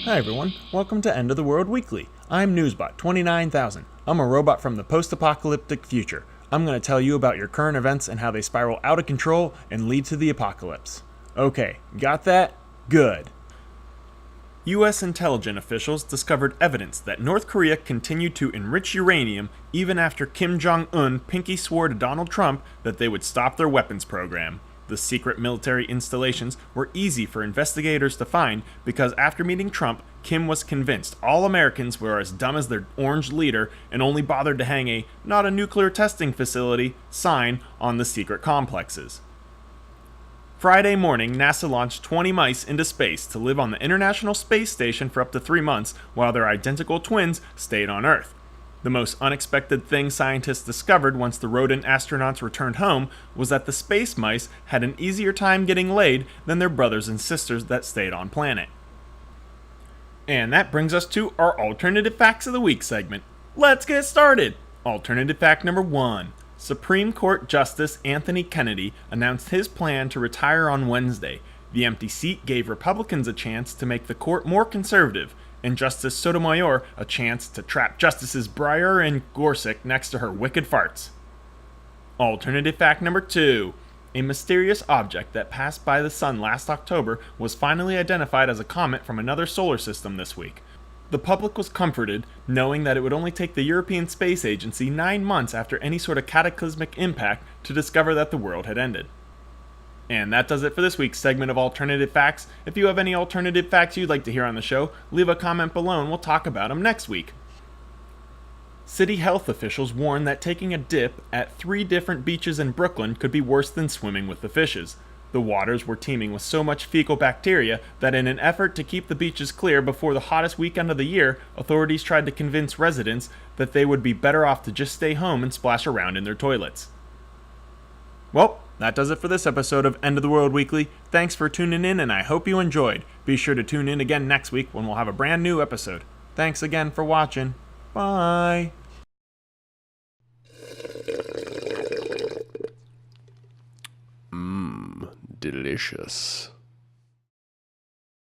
Hi everyone, welcome to End of the World Weekly. I'm Newsbot 29000. I'm a robot from the post-apocalyptic future. I'm going to tell you about your current events and how they spiral out of control and lead to the apocalypse. Okay, got that? Good. U.S. intelligence officials discovered evidence that North Korea continued to enrich uranium even after Kim Jong-un pinky swore to Donald Trump that they would stop their weapons program. The secret military installations were easy for investigators to find because after meeting Trump, Kim was convinced all Americans were as dumb as their orange leader and only bothered to hang a "not a nuclear testing facility" sign on the secret complexes. Friday morning, NASA launched 20 mice into space to live on the International Space Station for up to 3 months while their identical twins stayed on Earth. The most unexpected thing scientists discovered once the rodent astronauts returned home was that the space mice had an easier time getting laid than their brothers and sisters that stayed on planet. And that brings us to our Alternative Facts of the Week segment. Let's get started! Alternative fact number 1. Supreme Court Justice Anthony Kennedy announced his plan to retire on Wednesday. The empty seat gave Republicans a chance to make the court more conservative, and Justice Sotomayor a chance to trap Justices Breyer and Gorsuch next to her wicked farts. Alternative fact number 2. A mysterious object that passed by the sun last October was finally identified as a comet from another solar system this week. The public was comforted knowing that it would only take the European Space Agency 9 months after any sort of cataclysmic impact to discover that the world had ended. And that does it for this week's segment of Alternative Facts. If you have any alternative facts you'd like to hear on the show, leave a comment below and we'll talk about them next week. City health officials warn that taking a dip at 3 different beaches in Brooklyn could be worse than swimming with the fishes. The waters were teeming with so much fecal bacteria that in an effort to keep the beaches clear before the hottest weekend of the year, authorities tried to convince residents that they would be better off to just stay home and splash around in their toilets. Well, that does it for this episode of End of the World Weekly. Thanks for tuning in and I hope you enjoyed. Be sure to tune in again next week when we'll have a brand new episode. Thanks again for watching. Bye. Delicious.